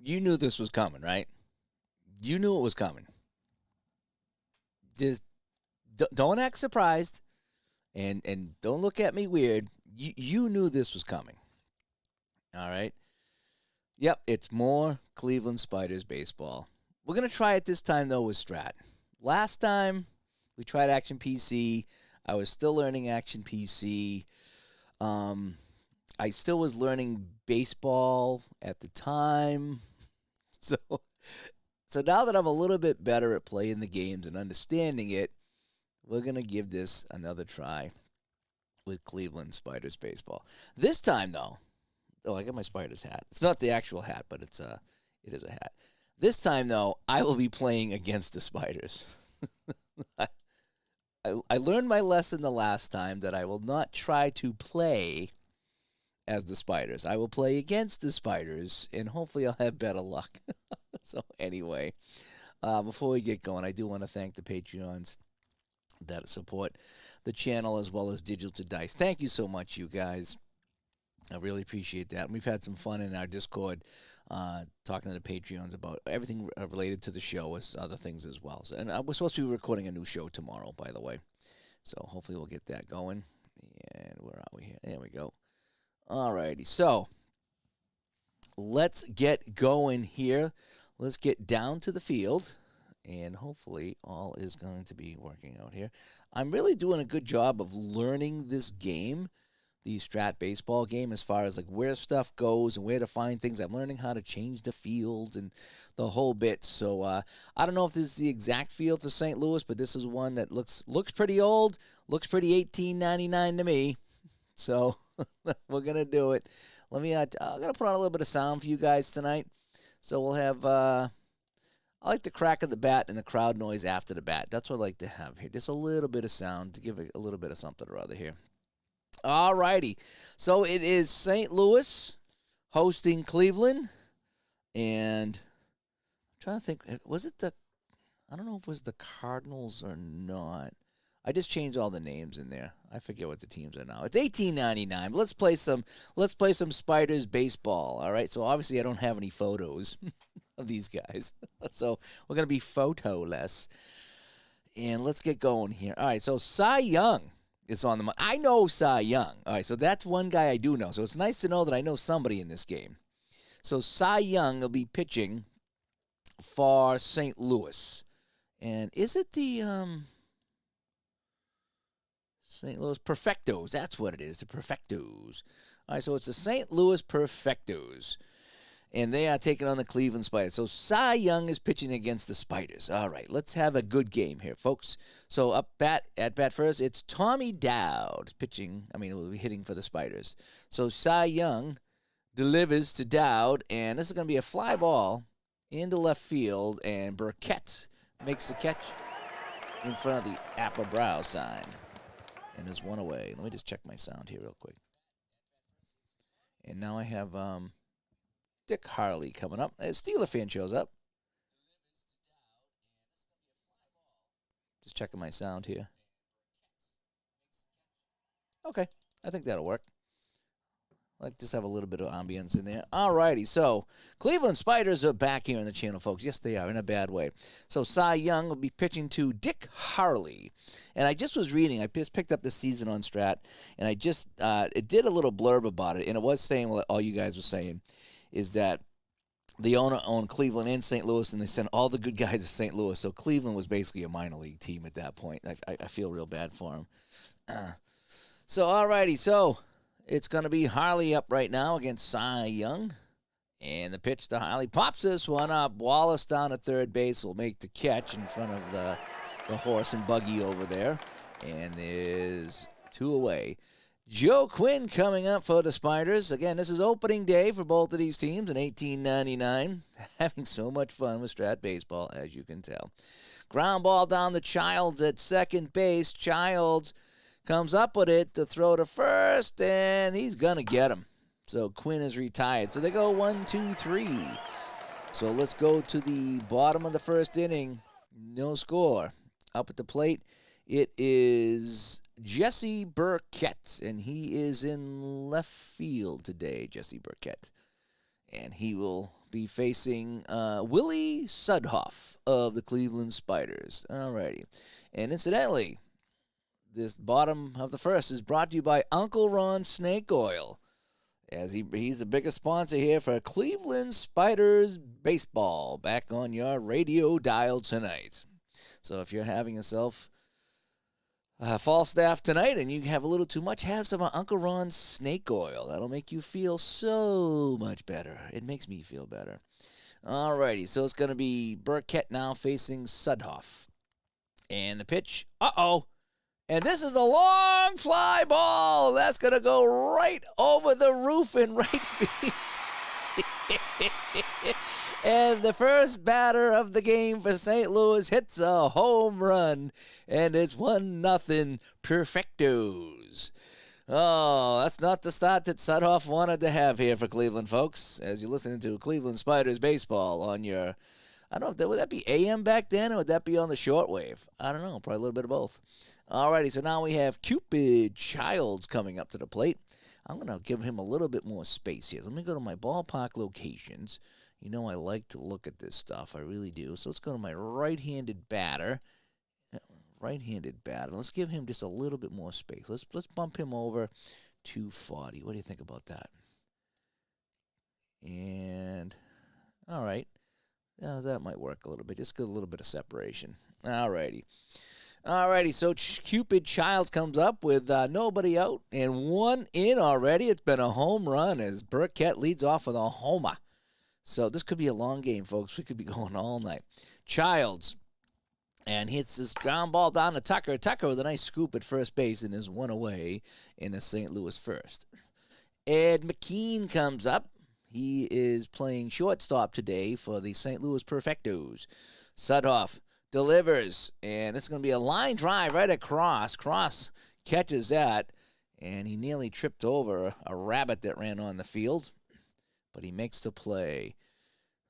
you knew this was coming, right? You knew it was coming. Just don't act surprised, and don't look at me weird. You knew this was coming. All right. Yep, it's more Cleveland Spiders baseball. We're gonna try it this time though with Strat. Last time we tried Action PC. I was still learning Action PC. I still was learning baseball at the time. So now that I'm a little bit better at playing the games and understanding it, we're going to give this another try with Cleveland Spiders baseball. This time, though, I got my Spiders hat. It's not the actual hat, but it is a hat. This time, though, I will be playing against the Spiders. I learned my lesson the last time that I will not try to play as the Spiders. I will play against the Spiders, and hopefully I'll have better luck. So anyway, before we get going, I do want to thank the Patreons that support the channel as well as Digital Dice. Thank you so much, you guys. I really appreciate that. And we've had some fun in our Discord talking to the Patreons about everything related to the show as other things as well. So, and we're supposed to be recording a new show tomorrow, by the way. So hopefully we'll get that going. And where are we here? There we go. Alrighty, so let's get going here. Let's get down to the field, and hopefully all is going to be working out here. I'm really doing a good job of learning this game, the Strat baseball game, as far as like where stuff goes and where to find things. I'm learning how to change the field and the whole bit. So I don't know if this is the exact field for St. Louis, but this is one that looks pretty old, looks pretty 1899 to me. So we're going to do it. I'm going to put on a little bit of sound for you guys tonight. So we'll have, I like the crack of the bat and the crowd noise after the bat. That's what I like to have here. Just a little bit of sound to give it a little bit of something or other here. All righty. So it is St. Louis hosting Cleveland. And I'm trying to think, I don't know if it was the Cardinals or not. I just changed all the names in there. I forget what the teams are now. It's 1899. But let's play some Spiders baseball. All right. So obviously I don't have any photos of these guys. So we're gonna be photo-less. And let's get going here. All right. So Cy Young is on the. I know Cy Young. All right. So that's one guy I do know. So it's nice to know that I know somebody in this game. So Cy Young will be pitching for St. Louis. And is it the St. Louis Perfectos? That's what it is, the Perfectos. All right, so it's the St. Louis Perfectos. And they are taking on the Cleveland Spiders. So Cy Young is pitching against the Spiders. All right, let's have a good game here, folks. So at bat first, it's Tommy Dowd pitching. We'll be hitting for the Spiders. So Cy Young delivers to Dowd, and this is going to be a fly ball into left field, and Burkett makes the catch in front of the Apple Brow sign. And there's one away. Let me just check my sound here real quick. And now I have Dick Harley coming up. A Steeler fan shows up. Just checking my sound here. Okay, I think that'll work. Like just have a little bit of ambience in there. All righty, so Cleveland Spiders are back here on the channel, folks. Yes, they are, in a bad way. So Cy Young will be pitching to Dick Harley. And I just was reading, I just picked up this season on Strat, and I just, it did a little blurb about it, and it was saying what all you guys were saying, is that the owner owned Cleveland and St. Louis, and they sent all the good guys to St. Louis. So Cleveland was basically a minor league team at that point. I feel real bad for him. So, all righty, so it's going to be Harley up right now against Cy Young. And the pitch to Harley pops this one up. Wallace down at third base will make the catch in front of the horse and buggy over there. And there's two away. Joe Quinn coming up for the Spiders. Again, this is opening day for both of these teams in 1899. Having so much fun with Strat baseball, as you can tell. Ground ball down to Childs at second base. Childs comes up with it to throw to first, and he's going to get him. So Quinn is retired. So they go 1, 2, 3. So let's go to the bottom of the first inning. No score. Up at the plate, it is Jesse Burkett, and he is in left field today, Jesse Burkett. And he will be facing Willie Sudhoff of the Cleveland Spiders. Alrighty. And incidentally, this bottom of the first is brought to you by Uncle Ron Snake Oil, as he's the biggest sponsor here for Cleveland Spiders baseball, back on your radio dial tonight. So if you're having yourself Falstaff tonight and you have a little too much, have some Uncle Ron's Snake Oil. That'll make you feel so much better. It makes me feel better. Alrighty, so it's going to be Burkett now facing Sudhoff. And the pitch, and this is a long fly ball. That's going to go right over the roof in right field. And the first batter of the game for St. Louis hits a home run, and it's 1-0 Perfectos. Oh, that's not the start that Sudhoff wanted to have here for Cleveland, folks, as you're listening to Cleveland Spiders baseball on your, I don't know, would that be AM back then, or would that be on the shortwave? I don't know, probably a little bit of both. Alrighty, so now we have Cupid Childs coming up to the plate. I'm going to give him a little bit more space here. Let me go to my ballpark locations. You know I like to look at this stuff. I really do. So let's go to my right-handed batter. Let's give him just a little bit more space. Let's bump him over 240. What do you think about that? And, all right. That might work a little bit. Just get a little bit of separation. Alrighty, so Cupid Childs comes up with nobody out and 1 in already. It's been a home run as Burkett leads off with a homer. So this could be a long game, folks. We could be going all night. Childs, and hits this ground ball down to Tucker. Tucker with a nice scoop at first base and is 1 away in the St. Louis first. Ed McKean comes up. He is playing shortstop today for the St. Louis Perfectos. Sudhoff delivers, and it's going to be a line drive right across. Cross catches that, and he nearly tripped over a rabbit that ran on the field, but he makes the play.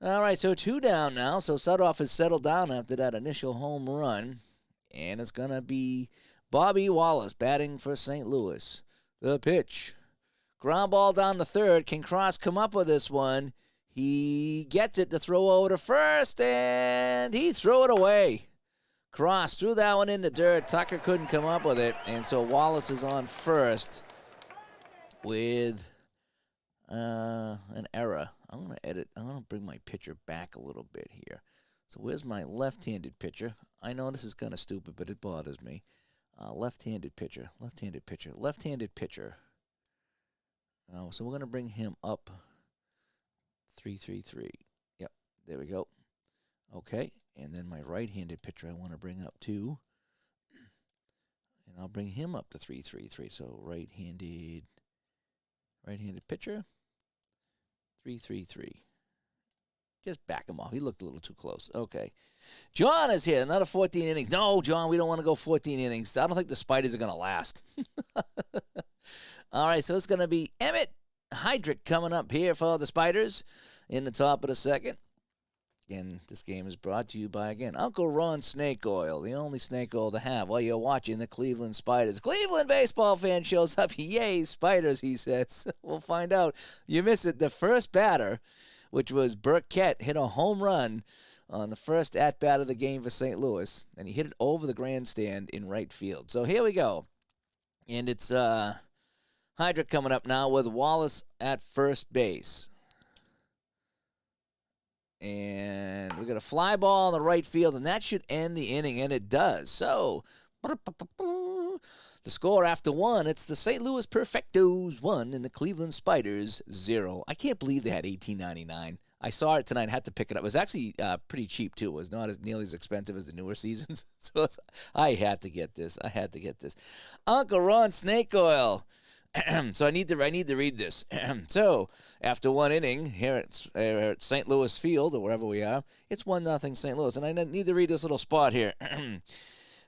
All right, so 2 down now. So Sudhoff has settled down after that initial home run, and it's going to be Bobby Wallace batting for St. Louis. The pitch. Ground ball down the third. Can Cross come up with this one? He gets it to throw over to first, and he threw it away. Cross threw that one in the dirt. Tucker couldn't come up with it, and so Wallace is on first with an error. I'm going to edit. I'm going to bring my pitcher back a little bit here. So where's my left-handed pitcher? I know this is kind of stupid, but it bothers me. Left-handed pitcher. So we're going to bring him up 3-3-3. Yep, there we go. Okay, and then my right-handed pitcher I want to bring up too. And I'll bring him up to 3-3-3. So right-handed pitcher, 3-3-3. Just back him off. He looked a little too close. Okay. John is here. Another 14 innings. No, John, we don't want to go 14 innings. I don't think the Spiders are going to last. All right, so it's going to be Emmett Heinrich coming up here for the Spiders in the top of the second. Again, this game is brought to you by, again, Uncle Ron Snake Oil, the only snake oil to have while you're watching the Cleveland Spiders. Cleveland baseball fan shows up. Yay, Spiders, he says. We'll find out. You miss it. The first batter, which was Burkett, hit a home run on the first at-bat of the game for St. Louis, and he hit it over the grandstand in right field. So here we go. And it's Hydra coming up now with Wallace at first base. And we got a fly ball in the right field, and that should end the inning, and it does. So, the score after 1, it's the St. Louis Perfectos 1 and the Cleveland Spiders 0. I can't believe they had $18.99. I saw it tonight, had to pick it up. It was actually pretty cheap, too. It was not as nearly as expensive as the newer seasons. So I had to get this. Uncle Ron Snake Oil. So I need to read this. So after 1 inning here at St. Louis Field or wherever we are, it's 1-0 St. Louis, and I need to read this little spot here.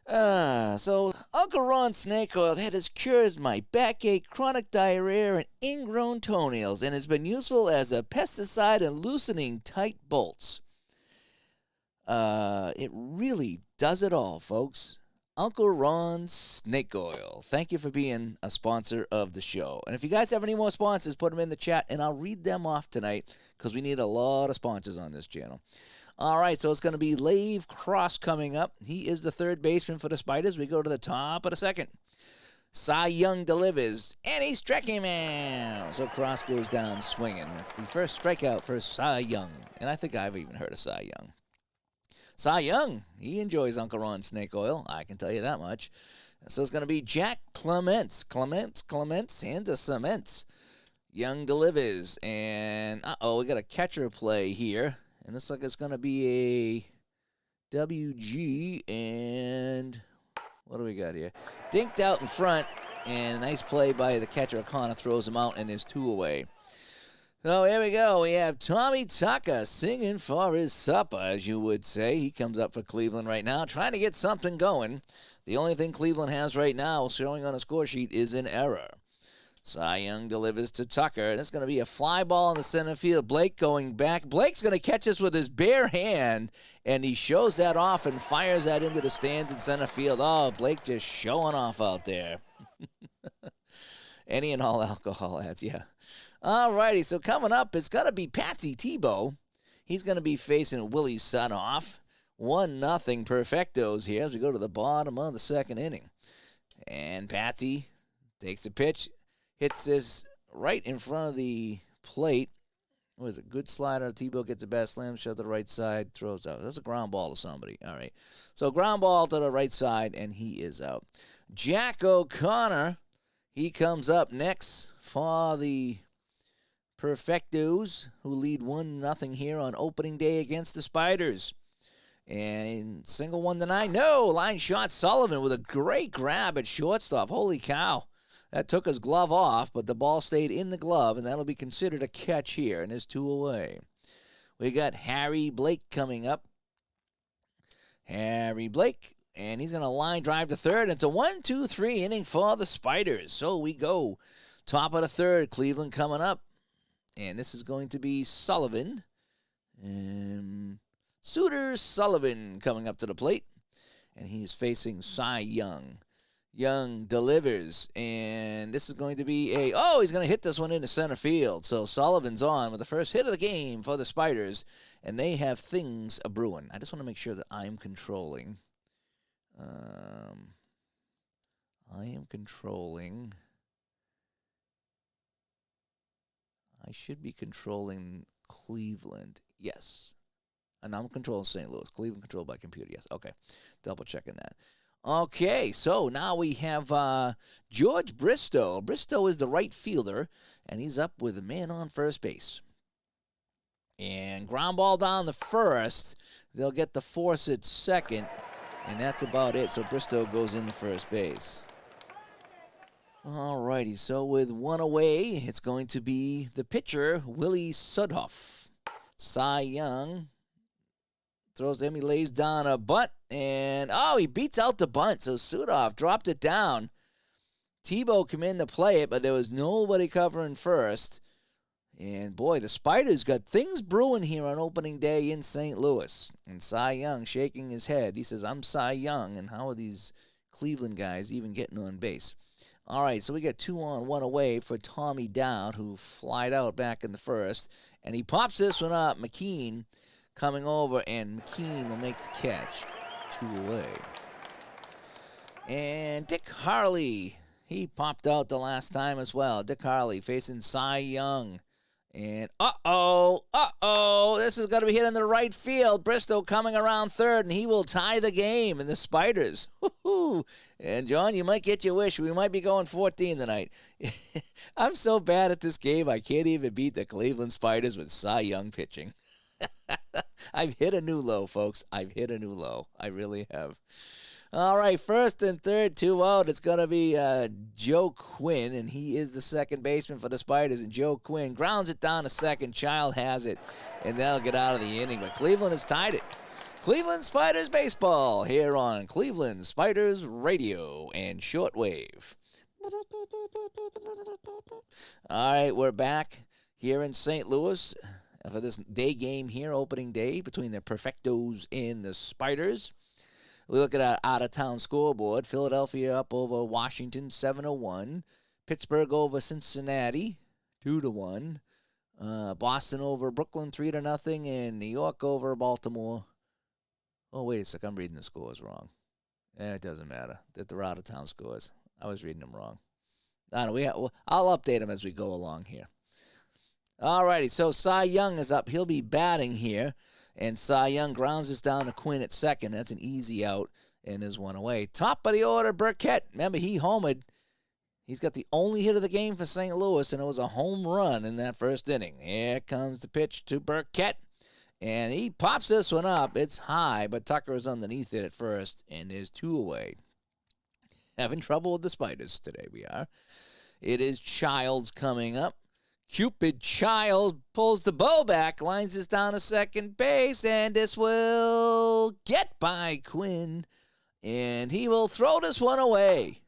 So Uncle Ron Snake Oil has cured my backache, chronic diarrhea, and ingrown toenails, and has been useful as a pesticide and loosening tight bolts. It really does it all, folks. Uncle Ron's Snake Oil. Thank you for being a sponsor of the show. And if you guys have any more sponsors, put them in the chat, and I'll read them off tonight because we need a lot of sponsors on this channel. All right, so it's going to be Lave Cross coming up. He is the third baseman for the Spiders. We go to the top of the second. Cy Young delivers, and he struck him out. So Cross goes down swinging. That's the first strikeout for Cy Young. And I think I've even heard of Cy Young. Cy Young, he enjoys Uncle Ron's Snake Oil. I can tell you that much. So it's going to be Jack Clements. Clements, hands of cements. Young delivers, and we got a catcher play here. And looks like it's going to be a WG, and what do we got here? Dinked out in front, and a nice play by the catcher. O'Connor throws him out, and there's two away. So here we go. We have Tommy Tucker singing for his supper, as you would say. He comes up for Cleveland right now, trying to get something going. The only thing Cleveland has right now showing on a score sheet is an error. Cy Young delivers to Tucker, and it's going to be a fly ball in the center field. Blake going back. Blake's going to catch this with his bare hand, and he shows that off and fires that into the stands in center field. Oh, Blake just showing off out there. Any and all alcohol ads, yeah. All righty, so coming up, it's going to be Patsy Tebow. He's going to be facing Willie Sunoff. 1-0 perfectos here as we go to the bottom of the second inning. And Patsy takes the pitch. Hits this right in front of the plate. What is it? Good slider. Tebow gets the bat, slam shot to the right side, throws out. That's a ground ball to somebody. All right. So ground ball to the right side, and he is out. Jack O'Connor, he comes up next for the Perfectos, who lead 1-0 here on opening day against the Spiders. And single 1-9. No, line shot Sullivan with a great grab at shortstop. Holy cow. That took his glove off, but the ball stayed in the glove, and that'll be considered a catch here, and there's two away. We got Harry Blake coming up. Harry Blake, and he's going to line drive to third. It's a 1-2-3 inning for the Spiders. So we go top of the third, Cleveland coming up, and this is going to be Sullivan. Suter Sullivan coming up to the plate, and he's facing Cy Young. Young delivers, and this is going to be he's going to hit this one into center field. So Sullivan's on with the first hit of the game for the Spiders, and they have things a-brewing. I just want to make sure that I'm controlling. I should be controlling Cleveland. Yes. And I'm controlling St. Louis. Cleveland controlled by computer. Yes. Okay. Double checking that. Okay, so now we have George Bristow. Bristow is the right fielder, and he's up with a man on first base. And ground ball down the first. They'll get the force at second, and that's about it. So Bristow goes in the first base. All righty, so with one away, it's going to be the pitcher, Willie Sudhoff. Cy Young throws him, he lays down a bunt, and he beats out the bunt. So Sudoff dropped it down. Tebow came in to play it, but there was nobody covering first. And boy, the Spiders got things brewing here on opening day in St. Louis. And Cy Young shaking his head. He says, I'm Cy Young, and how are these Cleveland guys even getting on base? All right, so we got 2 on, 1 away for Tommy Dowd, who flied out back in the first. And he pops this one up. McKean coming over, and McKean will make the catch. 2 away. And Dick Harley, he popped out the last time as well. Dick Harley facing Cy Young. And this is going to be hit in the right field. Bristow coming around third, and he will tie the game. And the Spiders, and John, you might get your wish. We might be going 14 tonight. I'm so bad at this game, I can't even beat the Cleveland Spiders with Cy Young pitching. I've hit a new low, folks. I've hit a new low. I really have. All right, first and third, 2 out. It's going to be Joe Quinn, and he is the second baseman for the Spiders. And Joe Quinn grounds it down to second. Child has it, and they'll get out of the inning. But Cleveland has tied it. Cleveland Spiders baseball here on Cleveland Spiders radio and shortwave. All right, we're back here in St. Louis for this day game here, opening day between the Perfectos and the Spiders. We look at our out-of-town scoreboard. Philadelphia up over Washington 7-1. Pittsburgh over Cincinnati 2-1. Boston over Brooklyn 3-0. And New York over Baltimore. Oh, wait a sec. I'm reading the scores wrong. It doesn't matter. They're out-of-town scores. I was reading them wrong. I don't know. I'll update them as we go along here. All righty. So Cy Young is up. He'll be batting here. And Cy Young grounds us down to Quinn at second. That's an easy out, and there's one away. Top of the order, Burkett. Remember, he homered. He's got the only hit of the game for St. Louis, and it was a home run in that first inning. Here comes the pitch to Burkett, and he pops this one up. It's high, but Tucker is underneath it at first, and there's two away. Having trouble with the Spiders today, we are. It is Childs coming up. Cupid Childs pulls the bow back, lines this down to second base, and this will get by Quinn, and he will throw this one away.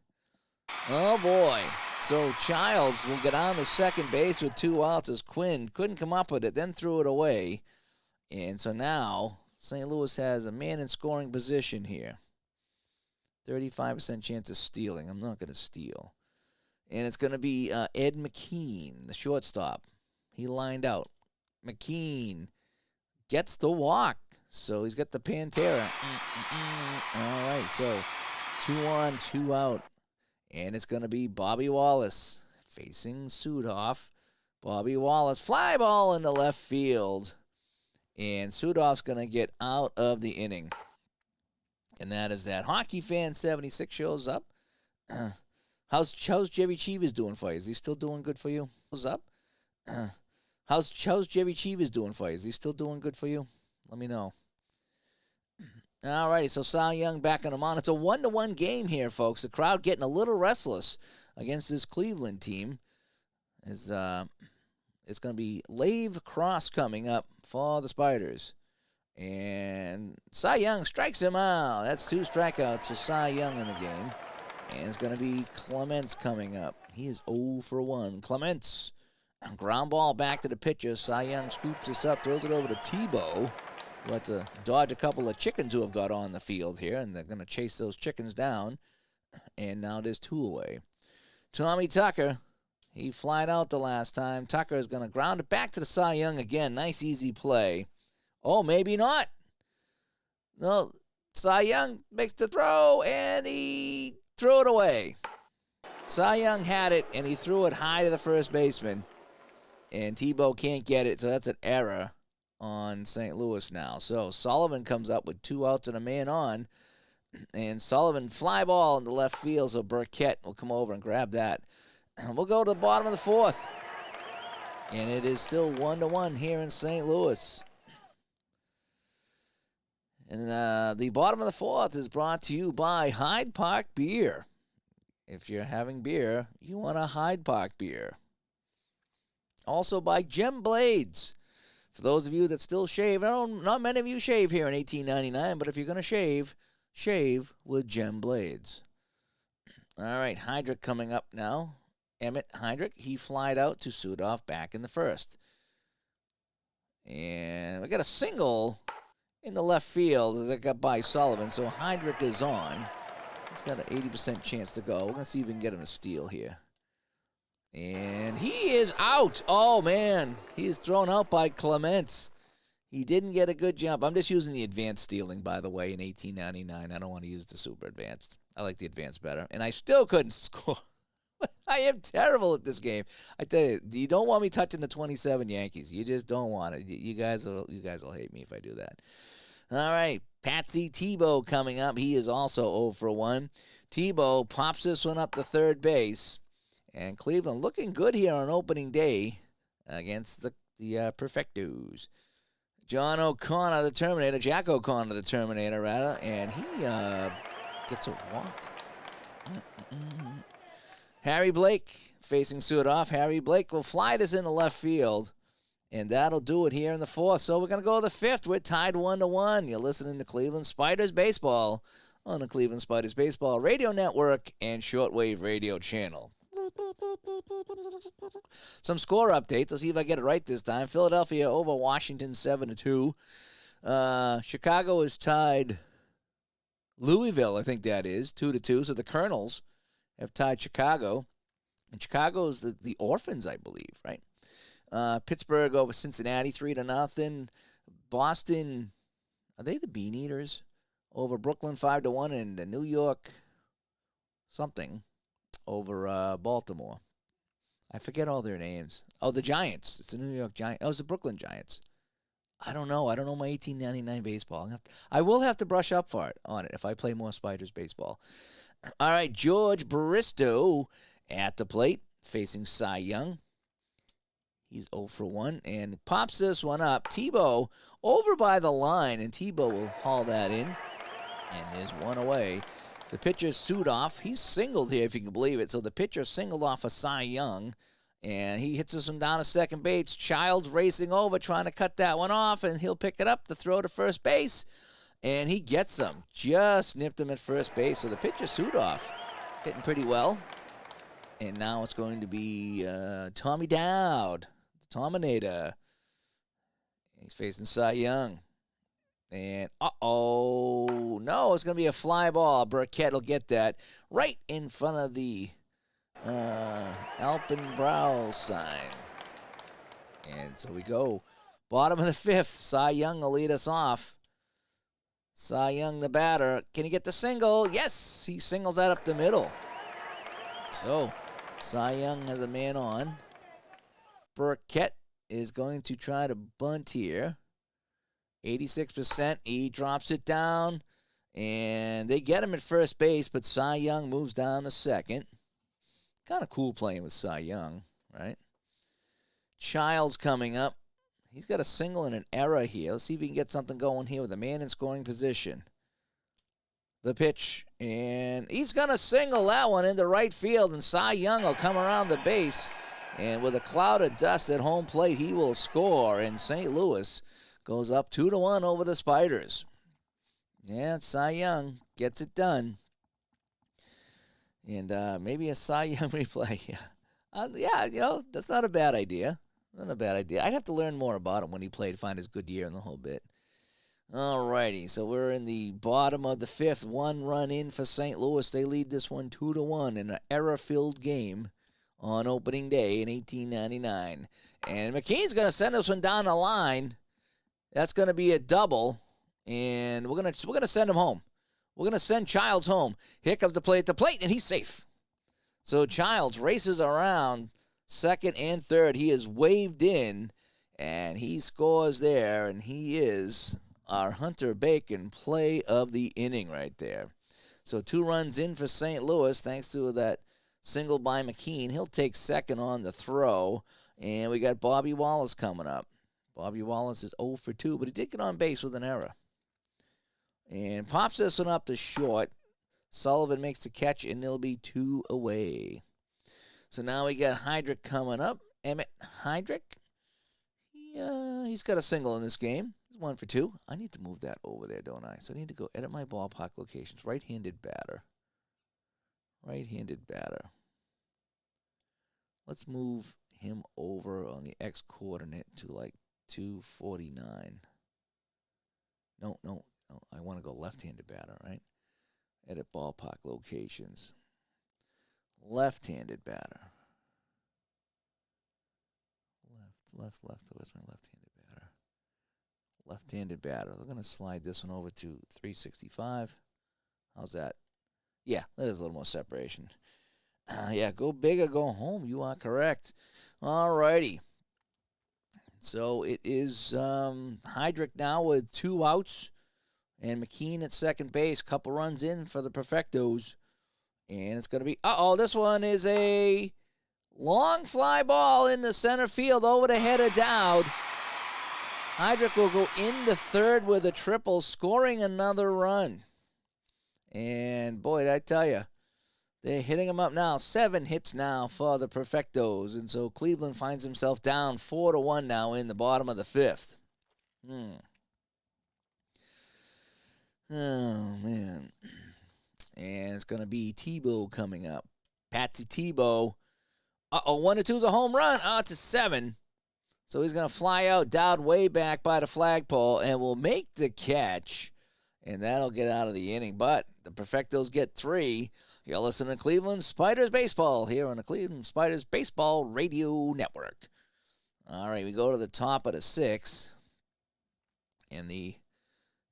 Oh, boy. So Childs will get on to second base with 2 outs as Quinn couldn't come up with it, then threw it away. And so now St. Louis has a man in scoring position here. 35% chance of stealing. I'm not going to steal. And it's going to be Ed McKean, the shortstop. He lined out. McKean gets the walk. So he's got the Pantera. All right, so 2 on, 2 out. And it's going to be Bobby Wallace facing Sudoff. Bobby Wallace, fly ball into left field. And Sudoff's going to get out of the inning. And that is that. Hockey Fan 76 shows up. How's Jerry Cheevers doing for you? Is he still doing good for you? What's up? How's Jerry Cheevers doing for you? Is he still doing good for you? Let me know. All righty, so Cy Young back on him on. It's a 1-1 game here, folks. The crowd getting a little restless against this Cleveland team. It's going to be Lave Cross coming up for the Spiders. And Cy Young strikes him out. That's 2 strikeouts for Cy Young in the game. And it's going to be Clements coming up. He is 0 for 1. Clements, ground ball back to the pitcher. Cy Young scoops this up, throws it over to Tebow. We'll have to dodge a couple of chickens who have got on the field here, and they're going to chase those chickens down. And now there's 2 away. Tommy Tucker, he flied out the last time. Tucker is going to ground it back to the Cy Young again. Nice, easy play. Oh, maybe not. No, Cy Young makes the throw, and he threw it away. Cy Young had it, and he threw it high to the first baseman. And Tebow can't get it, so that's an error on St. Louis now. So Sullivan comes up with 2 outs and a man on. And Sullivan fly ball in the left field, so Burkett will come over and grab that. We'll go to the bottom of the 4th. And it is still 1-1 here in St. Louis. And the bottom of the 4th is brought to you by Hyde Park Beer. If you're having beer, you want a Hyde Park beer. Also by Gem Blades. For those of you that still shave, not many of you shave here in 1899, but if you're going to shave with Gem Blades. All right, Heinrich coming up now. Emmett Heinrich, he flied out to Sudoff back in the 1st. And we got a single in the left field that got by Sullivan, so Heinrich is on. He's got an 80% chance to go. We're going to see if we can get him a steal here. And he is out. Oh, man. He is thrown out by Clements. He didn't get a good jump. I'm just using the advanced stealing, by the way, in 1899. I don't want to use the super advanced. I like the advanced better. And I still couldn't score. I am terrible at this game. I tell you, you don't want me touching the 27 Yankees. You just don't want it. You guys will hate me if I do that. All right, Patsy Tebow coming up. He is also 0 for 1. Tebow pops this one up to third base. And Cleveland looking good here on opening day against the Perfectos. John O'Connor, the Terminator, Jack O'Connor, the Terminator, rather, and he gets a walk. Harry Blake facing Sudoff. Harry Blake will fly this into left field, and that'll do it here in the 4th. So we're going to go to the 5th. We're tied 1-1. You're listening to Cleveland Spiders Baseball on the Cleveland Spiders Baseball Radio Network and Shortwave Radio Channel. Some score updates. Let's see if I get it right this time. Philadelphia over Washington 7-2. Chicago is tied Louisville, I think that is, 2-2. So the Colonels have tied Chicago. And Chicago is the Orphans, I believe, right? Pittsburgh over Cincinnati, 3-0. Boston, are they the Bean Eaters? Over Brooklyn, 5-1. And the New York something over Baltimore. I forget all their names. Oh, the Giants. It's the New York Giants. Oh, it's the Brooklyn Giants. I don't know. I don't know my 1899 baseball. I will have to brush up on it if I play more Spiders baseball. All right, George Bristow at the plate, facing Cy Young. He's 0 for 1 and pops this one up. Tebow over by the line, and Tebow will haul that in. And there's one away. The pitcher's sued off. He's singled here, if you can believe it. So the pitcher singled off a Cy Young, and he hits this one down to second base. Childs racing over, trying to cut that one off, and he'll pick it up to throw to first base. And he gets him. Just nipped him at first base. So the pitcher sued off, hitting pretty well. And now it's going to be Tommy Dowd, the Tominator. He's facing Cy Young. And, no, it's going to be a fly ball. Burkett will get that right in front of the Alpenbrow sign. And so we go. Bottom of the fifth, Cy Young will lead us off. Cy Young, the batter. Can he get the single? Yes, he singles that up the middle. So, Cy Young has a man on. Burkett is going to try to bunt here. 86%. He drops it down, and they get him at first base, but Cy Young moves down to second. Kind of cool playing with Cy Young, right? Childs coming up. He's got a single and an error here. Let's see if he can get something going here with a man in scoring position. The pitch, and he's going to single that one into right field, and Cy Young will come around the base, and with a cloud of dust at home plate, he will score, and St. Louis goes up 2-1 over the Spiders. Yeah, Cy Young gets it done. And maybe a Cy Young replay. Yeah, that's not a bad idea. Not a bad idea. I'd have to learn more about him when he played, find his good year in the whole bit. All righty, so we're in the bottom of the fifth. One run in for St. Louis. They lead this one 2-1 in an error-filled game on opening day in 1899. And McKean's going to send this one down the line. That's going to be a double, and we're gonna send him home. We're going to send Childs home. Here comes the play at the plate, and he's safe. So Childs races around second and third. He is waved in, and he scores there, and he is our Hunter Bacon play of the inning right there. So 2 runs in for St. Louis thanks to that single by McKean. He'll take second on the throw, and we got Bobby Wallace coming up. Bobby Wallace is 0 for 2, but he did get on base with an error. And pops this one up to short. Sullivan makes the catch, and it'll be 2 away. So now we got Heinrich coming up. Emmett Heinrich. He's got a single in this game. He's 1 for 2. I need to move that over there, don't I? So I need to go edit my ballpark locations. Right-handed batter. Right-handed batter. Let's move him over on the X coordinate to like 249. No. I want to go left-handed batter, right? Edit ballpark locations. Left-handed batter. Left. Where's my left-handed batter? Left-handed batter. We're going to slide this one over to 365. How's that? Yeah, there's a little more separation. Yeah, go big or go home. You are correct. All righty. So it is Heinrich now with 2 outs. And McKean at second base. Couple runs in for the Perfectos. And it's going to be, this one is a long fly ball in the center field over the head of Dowd. Heinrich will go into third with a triple, scoring another run. And boy, did I tell you, they're hitting him up now. 7 hits now for the Perfectos. And so Cleveland finds himself down 4-1 now in the bottom of the fifth. Oh, man. And it's going to be Tebow coming up. Patsy Tebow. 1-2 is a home run. It's a 7. So he's going to fly out, Dowd way back by the flagpole, and will make the catch. and that'll get out of the inning. But the Perfectos get 3. You're listening to Cleveland Spiders Baseball here on the Cleveland Spiders Baseball Radio Network. All right, we go to the top of the 6th. And the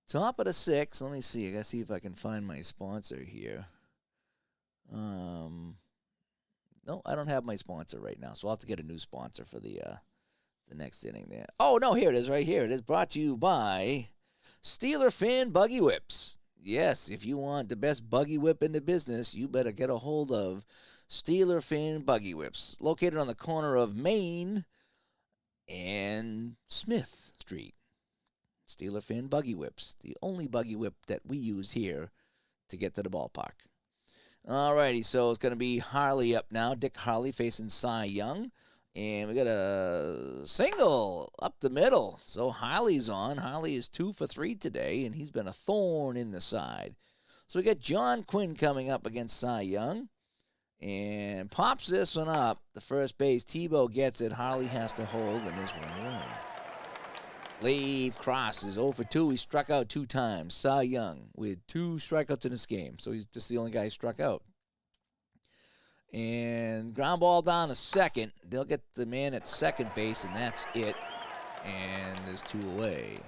top of the 6th, let me see. I got to see if I can find my sponsor here. No, I don't have my sponsor right now, so I'll have to get a new sponsor for the next inning there. Oh, no, here it is right here. It is brought to you by Steeler Fan Buggy Whips. Yes, if you want the best buggy whip in the business, you better get a hold of Steeler Fan Buggy Whips, located on the corner of Main and Smith Street. Steeler Fan Buggy Whips, the only buggy whip that we use here to get to the ballpark. Alrighty, so it's going to be Harley up now. Dick Harley facing Cy Young. And we got a single up the middle. So Harley's on. Harley is 2 for 3 today, and he's been a thorn in the side. So we got John Quinn coming up against Cy Young. And pops this one up. The first base, Tebow gets it. Harley has to hold, and this one away. Lave Cross is 0 for 2. He struck out 2 times. Cy Young with 2 strikeouts in this game. So he's just the only guy who struck out. And ground ball down to second. They'll get the man at second base, and that's it. And there's 2 away.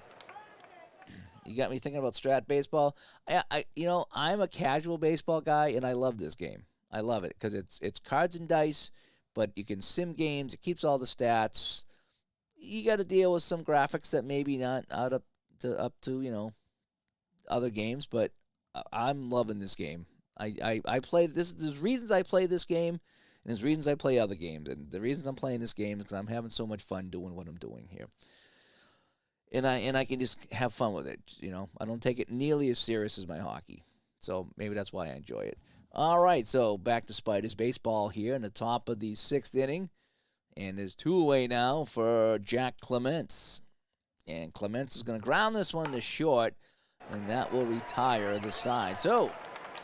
You got me thinking about strat baseball. I'm a casual baseball guy, and I love this game. I love it because it's cards and dice, but you can sim games. It keeps all the stats. You got to deal with some graphics that maybe not up to other games, but I'm loving this game. I play this. There's reasons I play this game, and there's reasons I play other games. And the reasons I'm playing this game is because I'm having so much fun doing what I'm doing here, and I can just have fun with it. I don't take it nearly as serious as my hockey, so maybe that's why I enjoy it. All right, so back to Spiders baseball here in the top of the 6th inning. And there's 2 away now for Jack Clements. And Clements is going to ground this one to short, and that will retire the side. So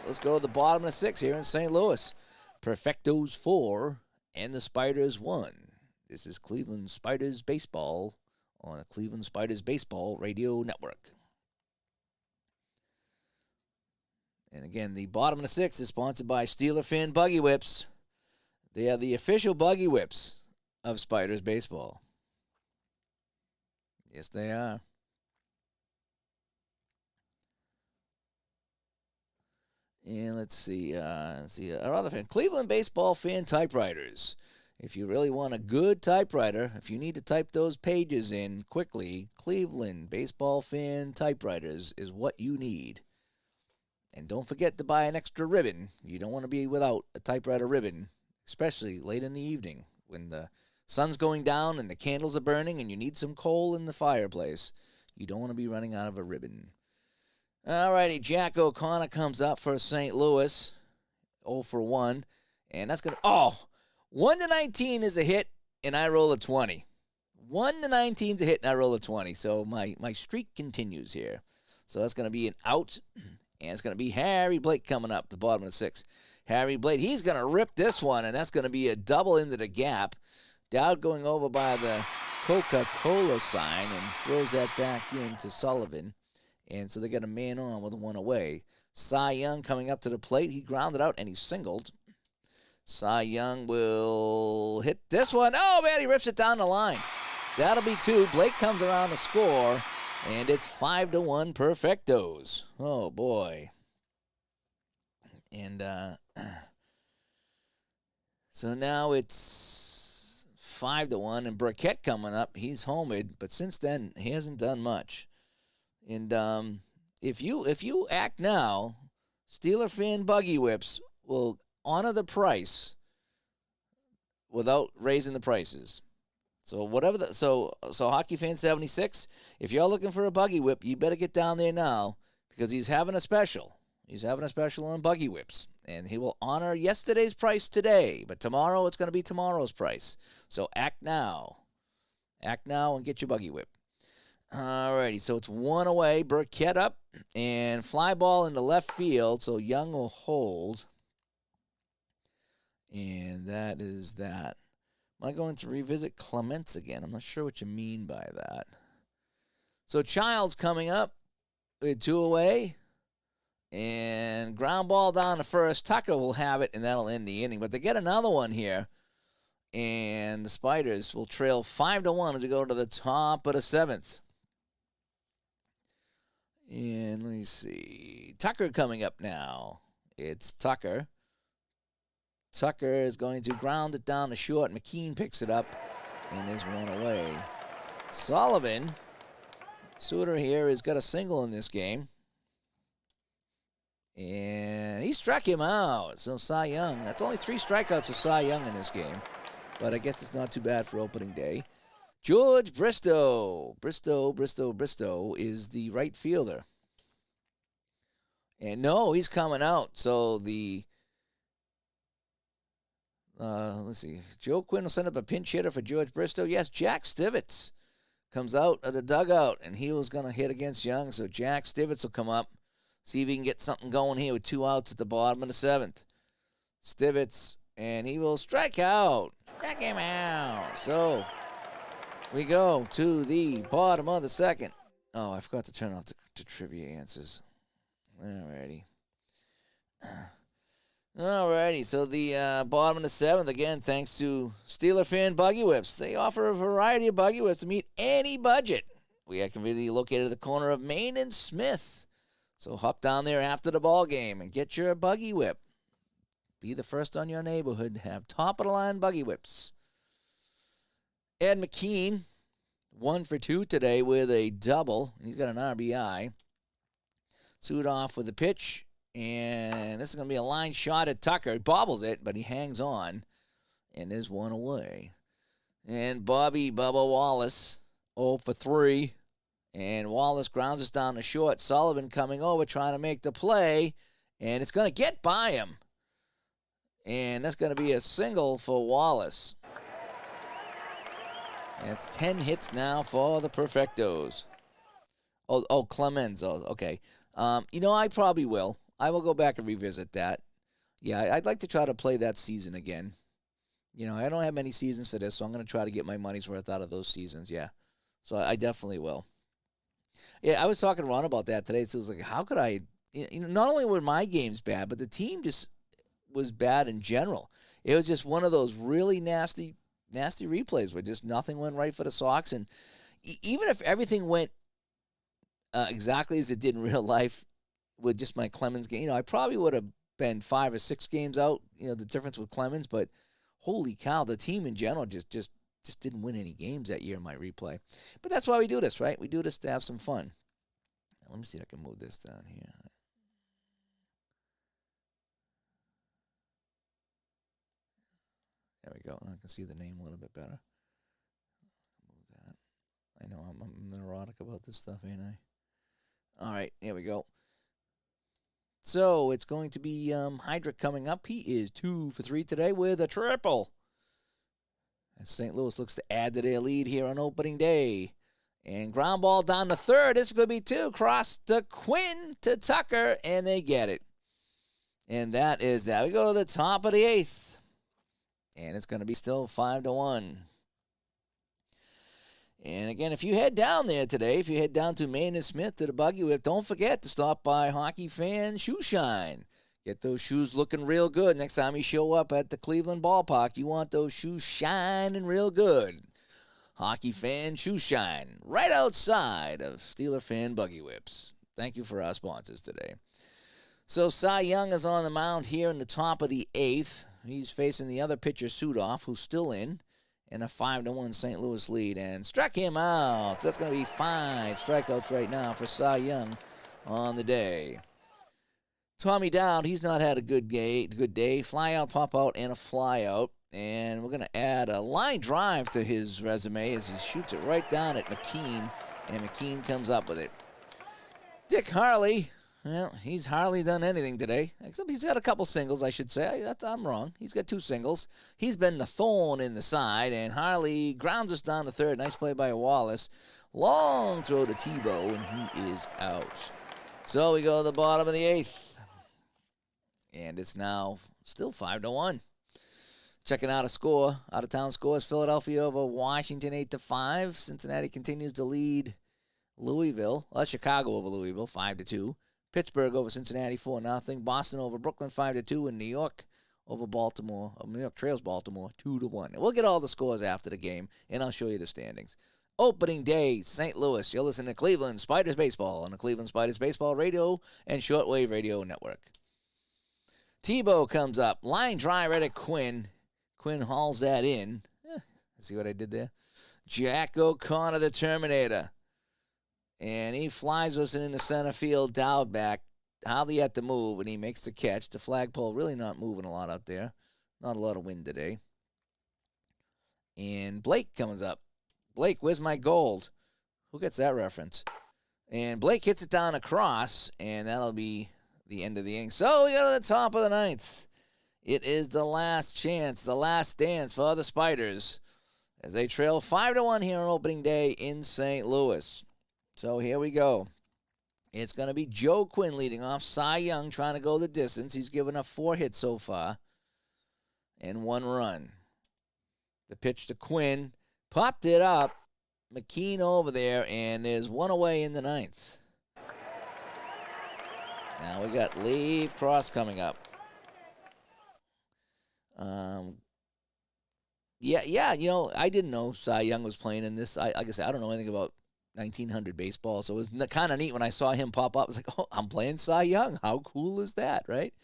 let's go to the bottom of the 6th here in St. Louis. Perfectos 4 and the Spiders 1. This is Cleveland Spiders Baseball on the Cleveland Spiders Baseball Radio Network. And again, the bottom of the 6th is sponsored by Steeler Fan Buggy Whips. They are the official buggy whips of Spiders baseball. Yes, they are. And let's see our other fan, Cleveland Baseball Fan Typewriters. If you really want a good typewriter, if you need to type those pages in quickly, Cleveland Baseball Fan Typewriters is what you need. And don't forget to buy an extra ribbon. You don't want to be without a typewriter ribbon, especially late in the evening when the sun's going down and the candles are burning and you need some coal in the fireplace. You don't want to be running out of a ribbon. All righty, Jack O'Connor comes up for St. Louis, 0 for 1. And that's going to, 1 to 19 is a hit, and I roll a 20. 1 to 19 is a hit, and I roll a 20. So my streak continues here. So that's going to be an out, and it's going to be Harry Blake coming up, the bottom of the 6th. Harry Blake, he's going to rip this one, and that's going to be a double into the gap. Dowd going over by the Coca-Cola sign and throws that back in to Sullivan. And so they got a man on with 1 away. Cy Young coming up to the plate. He grounded out, and he singled. Cy Young will hit this one. Oh, man, he rips it down the line. That'll be 2. Blake comes around to score, and it's 5-1 Perfectos. Oh, boy. And so now it's 5-1, and Burkett coming up. He's homered, but since then he hasn't done much. And if you act now, Steeler Fan Buggy Whips will honor the price without raising the prices. So whatever so Hockey Fan 76, if you're looking for a buggy whip, you better get down there now because he's having a special. He's having a special on buggy whips, and he will honor yesterday's price today, but tomorrow it's going to be tomorrow's price. So act now. Act now and get your buggy whip. Alrighty, so it's 1 away. Burkett up, and fly ball into left field, so Young will hold. And that is that. Am I going to revisit Clements again? I'm not sure what you mean by that. So Child's coming up with 2 away. And ground ball down to first. Tucker will have it, and that'll end the inning. But they get another one here. And the Spiders will trail 5-1 to go to the top of the 7th. And let me see. Tucker coming up now. It's Tucker. Tucker is going to ground it down to short. McKean picks it up, and there's 1 away. Sullivan. Suter here has got a single in this game. And he struck him out. So Cy Young. That's only 3 strikeouts for Cy Young in this game. But I guess it's not too bad for opening day. George Bristow. Bristow is the right fielder. And no, he's coming out. So let's see. Joe Quinn will send up a pinch hitter for George Bristow. Yes, Jack Stivitz comes out of the dugout, and he was going to hit against Young. So Jack Stivitz will come up. See if he can get something going here with 2 outs at the bottom of the 7th. Stivitz, and he will strike out. Strike him out. So we go to the bottom of the 2nd. Oh, I forgot to turn off the trivia answers. Alrighty, so the bottom of the 7th, again, thanks to Steeler Fan Buggy Whips. They offer a variety of buggy whips to meet any budget. We are conveniently located at the corner of Main and Smith. So hop down there after the ball game and get your buggy whip. Be the first on your neighborhood to have top-of-the-line buggy whips. Ed McKean, 1 for 2 today with a double. He's got an RBI. Suit off with a pitch. And this is going to be a line shot at Tucker. He bobbles it, but he hangs on. And there's 1 away. And Bubba Wallace, 0 for 3. And Wallace grounds us down to short. Sullivan coming over, trying to make the play. And it's going to get by him. And that's going to be a single for Wallace. And it's 10 hits now for the Perfectos. Oh, Clemens. Oh, okay. I probably will. I will go back and revisit that. Yeah, I'd like to try to play that season again. I don't have many seasons for this, so I'm going to try to get my money's worth out of those seasons, yeah. So I definitely will. Yeah, I was talking to Ron about that today. So it was like, how could I, not only were my games bad, but the team just was bad in general. It was just one of those really nasty replays where just nothing went right for the Sox. And even if everything went exactly as it did in real life with just my Clemens game, I probably would have been 5 or 6 games out, the difference with Clemens. But holy cow, the team in general just didn't win any games that year in my replay. But that's why we do this, right? We do this to have some fun. Now, let me see if I can move this down here. There we go. I can see the name a little bit better. Move that. I know I'm neurotic about this stuff, ain't I? All right, here we go. So it's going to be Heinrich coming up. He is 2 for 3 today with a triple. As St. Louis looks to add to their lead here on opening day. And ground ball down to third. This is going to be 2. Cross to Quinn to Tucker, and they get it. And that is that. We go to the top of the 8th. And it's going to be still 5-1. And again, if you head down there today, if you head down to Main and Smith to the Buggy Whip, don't forget to stop by Hockey Fan Shoe Shine. Get those shoes looking real good. Next time you show up at the Cleveland Ballpark, you want those shoes shining real good. Hockey Fan Shoe Shine, right outside of Steeler Fan Buggy Whips. Thank you for our sponsors today. So Cy Young is on the mound here in the top of the 8th. He's facing the other pitcher, Sudoff, who's still in a 5-1 St. Louis lead, and struck him out. That's going to be 5 strikeouts right now for Cy Young on the day. Tommy Dowd, he's not had a good day. Fly out, pop out, and a fly out. And we're going to add a line drive to his resume as he shoots it right down at McKean, and McKean comes up with it. Dick Harley, well, he's hardly done anything today, except he's got a couple singles, I should say. I'm wrong. He's got 2 singles. He's been the thorn in the side, and Harley grounds us down to third. Nice play by Wallace. Long throw to Tebow, and he is out. So we go to the bottom of the 8th. And it's now still 5-1. Checking out a score. Out-of-town scores. Philadelphia over Washington 8-5. Cincinnati continues to lead Chicago over Louisville, 5-2. Pittsburgh over Cincinnati, 4-0. Boston over Brooklyn, 5-2. And New York over Baltimore. New York trails Baltimore, 2-1. We'll get all the scores after the game, and I'll show you the standings. Opening day, St. Louis. You're listening to Cleveland Spiders Baseball on the Cleveland Spiders Baseball Radio and Shortwave Radio Network. Tebow comes up. Line drive right at Quinn. Quinn hauls that in. See what I did there? Jack O'Connor, the Terminator. And he flies us into center field. Dowd back. Hardly had to move, and he makes the catch. The flagpole really not moving a lot out there. Not a lot of wind today. And Blake comes up. Blake, where's my gold? Who gets that reference? And Blake hits it down across, and that'll be the end of the inning. So we go to the top of the ninth. It is the last chance, the last dance for the Spiders as they trail 5-1 here on opening day in St. Louis. So here we go. It's going to be Joe Quinn leading off. Cy Young trying to go the distance. He's given up 4 hits so far and 1 run. The pitch to Quinn. Popped it up. McKean over there, and there's 1 away in the ninth. Now we got Leave Cross coming up. I didn't know Cy Young was playing in this. Like I said, I don't know anything about 1900 baseball, so it was kind of neat when I saw him pop up. I was like, oh, I'm playing Cy Young. How cool is that, right?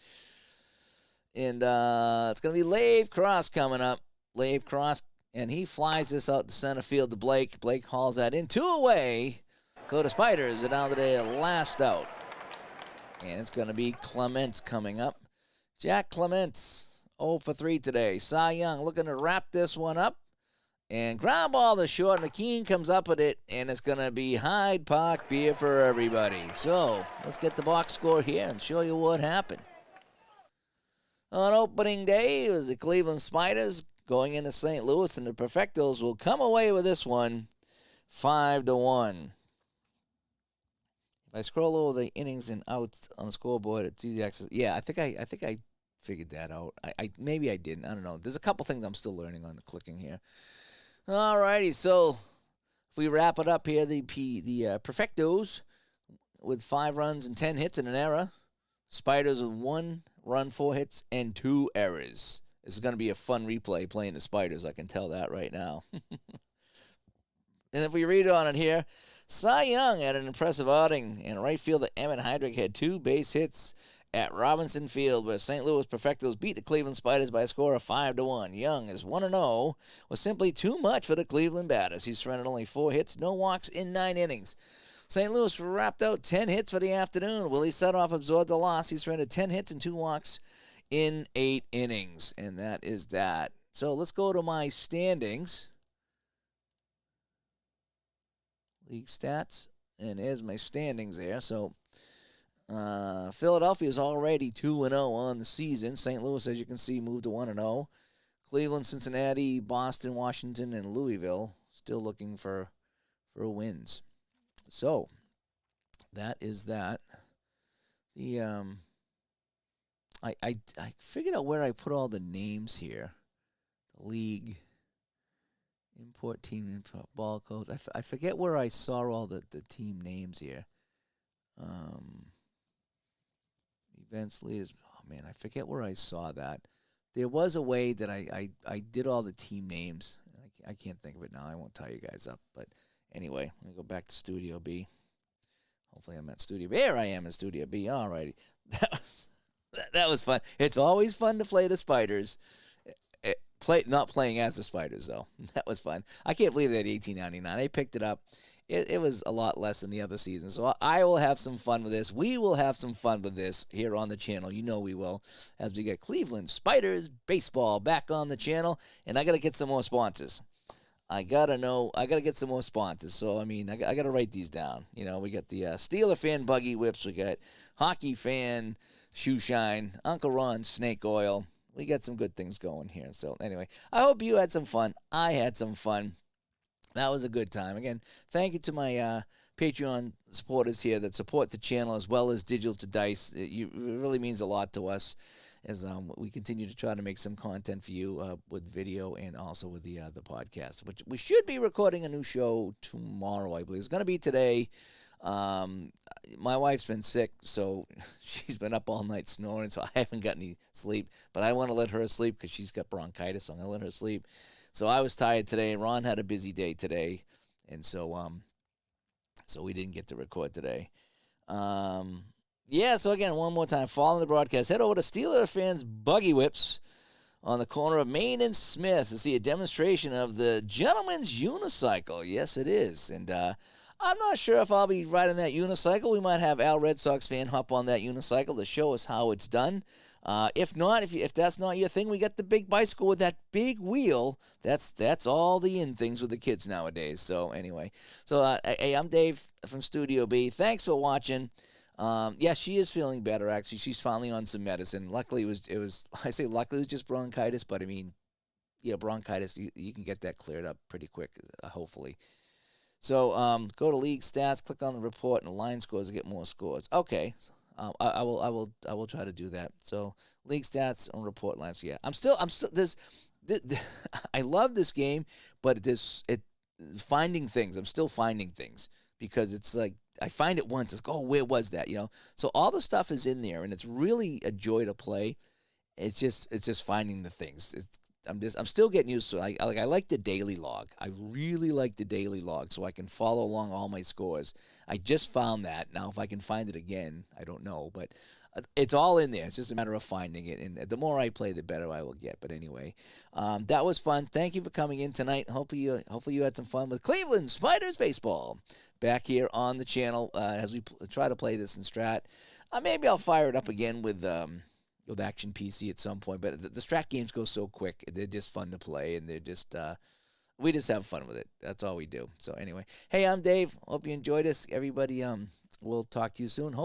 And it's going to be Leave Cross coming up. Leave Cross, and he flies this out to center field to Blake. Blake hauls that in. 2 away. So the Spiders are down to their last out. And it's going to be Clements coming up. Jack Clements, 0 for 3 today. Cy Young looking to wrap this one up. And ground ball to short. McKean comes up with it, and it's going to be Hyde Park beer for everybody. So let's get the box score here and show you what happened. On opening day, it was the Cleveland Spiders going into St. Louis, and the Perfectos will come away with this one 5-1. If I scroll over the innings and outs on the scoreboard, it's easy access. Yeah, I think I figured that out. Maybe I didn't. I don't know. There's a couple things I'm still learning on the clicking here. Alrighty, so if we wrap it up here, the Perfectos with 5 runs and 10 hits and an error. Spiders with 1 run, 4 hits, and 2 errors. This is going to be a fun replay playing the Spiders. I can tell that right now. And if we read on it here, Cy Young had an impressive outing, and right fielder Emmett Heinrich had 2 base hits at Robinson Field, where St. Louis Perfectos beat the Cleveland Spiders by a score of 5-1. Young is 1-0, was simply too much for the Cleveland batters. He surrendered only 4 hits, no walks in 9 innings. St. Louis wrapped out 10 hits for the afternoon. Willie Sudoff absorbed the loss. He surrendered 10 hits and 2 walks in 8 innings, and that is that. So let's go to my standings. League stats, and there's my standings there. So Philadelphia is already 2-0 on the season. St. Louis, as you can see, moved to 1-0. Cleveland, Cincinnati, Boston, Washington, and Louisville still looking for wins. So that is that. The I figured out where I put all the names here. The league, import team, import ball codes. I forget where I saw all the team names here. Events leaders. Oh man, I forget where I saw that. There was a way that I did all the team names. I can't think of it now. I won't tie you guys up. But anyway, let me go back to Studio B. Hopefully I'm at Studio B. There I am in Studio B. All righty. That was fun. It's always fun to play the Spiders. Not playing as the Spiders, though. That was fun. I can't believe they had $18.99. I picked it up. It was a lot less than the other season. So I will have some fun with this. We will have some fun with this here on the channel. You know we will. As we get Cleveland Spiders Baseball back on the channel. And I got to get some more sponsors. I got to get some more sponsors. So, I mean, I got to write these down. You know, we got the Steeler Fan Buggy Whips. We got Hockey Fan Shoe Shine. Uncle Ron Snake Oil. We got some good things going here. So, anyway, I hope you had some fun. I had some fun. That was a good time. Again, thank you to my Patreon supporters here that support the channel as well as Digital to Dice. It really means a lot to us. as we continue to try to make some content for you with video and also with the podcast. Which we should be recording a new show tomorrow, I believe. It's going to be today. Um, my wife's been sick, so she's been up all night snoring, so I haven't got any sleep. But I want to let her sleep because she's got bronchitis, so I'm gonna let her sleep. So I was tired today. Ron had a busy day today, and so we didn't get to record today. Um, yeah. So again, one more time, following the broadcast, head over to Steeler Fans Buggy Whips on the corner of Main and Smith to see a demonstration of the Gentleman's Unicycle. Yes, it is, and I'm not sure if I'll be riding that unicycle. We might have Al Red Sox fan hop on that unicycle to show us how it's done. If not, if that's not your thing, we got the big bicycle with that big wheel. That's all the in things with the kids nowadays. So anyway, hey, I'm Dave from Studio B. Thanks for watching. Yeah, she is feeling better actually. She's finally on some medicine. Luckily, it was I say luckily it was just bronchitis, but I mean, yeah, bronchitis you can get that cleared up pretty quick, hopefully. So go to league stats, click on the report, and the line scores to get more scores. Okay, I will try to do that. So league stats and report lines. Yeah, I'm still I love this game, but finding things. I'm still finding things because it's like I find it once. It's like, oh, where was that? So all the stuff is in there, and it's really a joy to play. It's just finding the things. I'm still getting used to it. I like the daily log. I really like the daily log so I can follow along all my scores. I just found that. Now, if I can find it again, I don't know. But it's all in there. It's just a matter of finding it. And the more I play, the better I will get. But anyway, that was fun. Thank you for coming in tonight. Hopefully you had some fun with Cleveland Spiders baseball back here on the channel as we try to play this in Strat. Maybe I'll fire it up again with Action PC at some point, but the Strat games go so quick. They're just fun to play, and they're just we just have fun with it. That's all we do. So anyway, hey, I'm Dave. Hope you enjoyed this. Everybody, we'll talk to you soon.